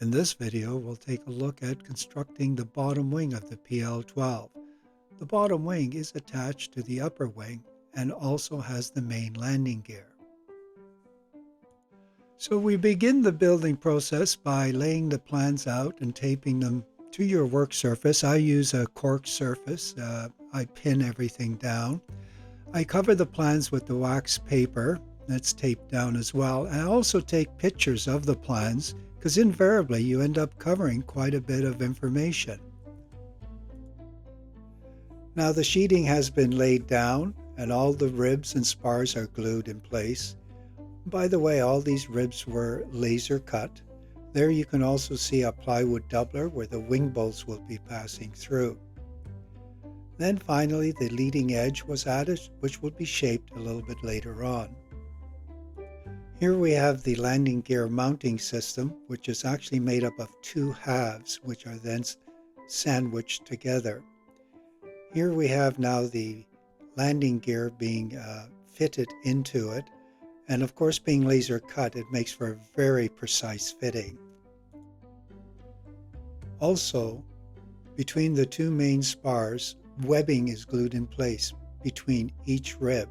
In this video, we'll take a look at constructing the bottom wing of the PL-12. The bottom wing is attached to the upper wing and also has the main landing gear. So we begin the building process by laying the plans out and taping them to your work surface. I use a cork surface. I pin everything down. I cover the plans with the wax paper that's taped down as well. And I also take pictures of the plans because invariably you end up covering quite a bit of information. Now the sheeting has been laid down and all the ribs and spars are glued in place. By the way, all these ribs were laser cut. There you can also see a plywood doubler where the wing bolts will be passing through. Then finally the leading edge was added, which will be shaped a little bit later on. Here we have the landing gear mounting system, which is actually made up of two halves, which are then sandwiched together. Here we have now the landing gear being fitted into it, and of course being laser cut, it makes for a very precise fitting. Also, between the two main spars, webbing is glued in place between each rib.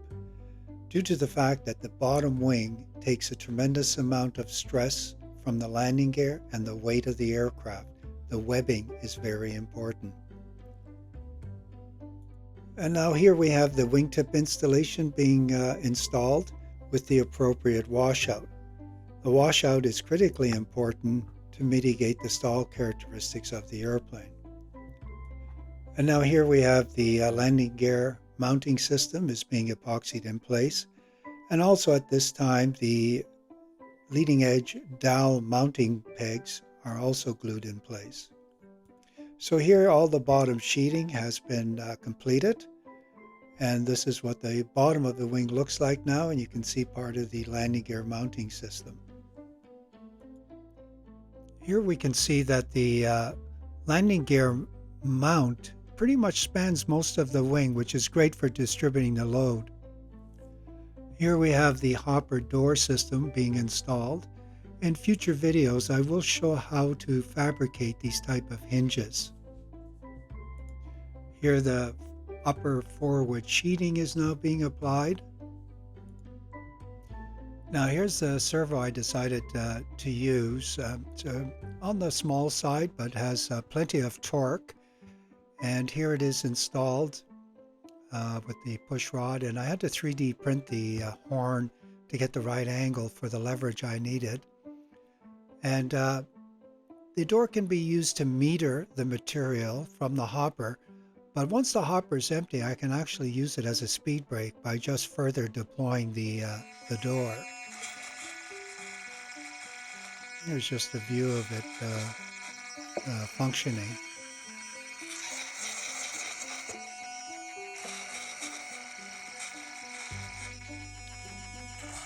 Due to the fact that the bottom wing takes a tremendous amount of stress from the landing gear and the weight of the aircraft, the webbing is very important. And now here we have the wingtip installation being installed with the appropriate washout. The washout is critically important to mitigate the stall characteristics of the airplane. And now here we have the landing gear mounting system is being epoxied in place. And also at this time, the leading edge dowel mounting pegs are also glued in place. So here all the bottom sheeting has been completed. And this is what the bottom of the wing looks like now. And you can see part of the landing gear mounting system. Here we can see that the landing gear mount pretty much spans most of the wing, which is great for distributing the load. Here we have the hopper door system being installed. In future videos, I will show how to fabricate these type of hinges. Here the upper forward sheeting is now being applied. Now here's the servo I decided to use. It's on the small side, but has plenty of torque. And here it is installed with the push rod, and I had to 3D print the horn to get the right angle for the leverage I needed. And the door can be used to meter the material from the hopper, but once the hopper is empty, I can actually use it as a speed brake by just further deploying the door. Here's just a view of it functioning.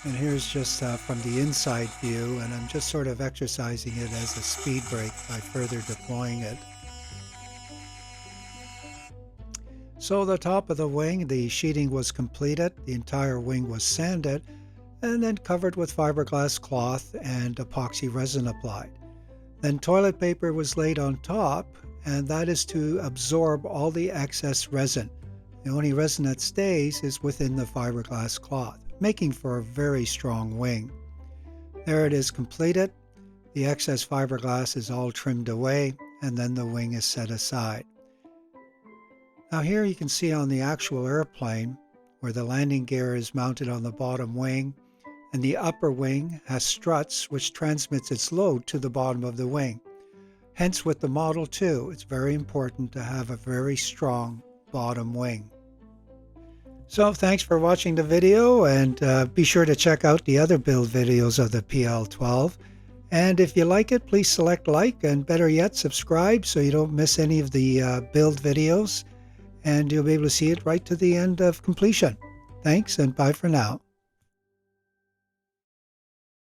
And here's just from the inside view, and I'm just sort of exercising it as a speed brake by further deploying it. So the top of the wing, the sheeting was completed, the entire wing was sanded, and then covered with fiberglass cloth and epoxy resin applied. Then toilet paper was laid on top, and that is to absorb all the excess resin. The only resin that stays is within the fiberglass cloth, making for a very strong wing. There it is completed. The excess fiberglass is all trimmed away, and then the wing is set aside. Now here you can see on the actual airplane where the landing gear is mounted on the bottom wing, and the upper wing has struts which transmits its load to the bottom of the wing. Hence with the Model 2, it's very important to have a very strong bottom wing. So thanks for watching the video, and be sure to check out the other build videos of the PL-12. And if you like it, please select like, and better yet, subscribe so you don't miss any of the build videos, and you'll be able to see it right to the end of completion. Thanks, and bye for now.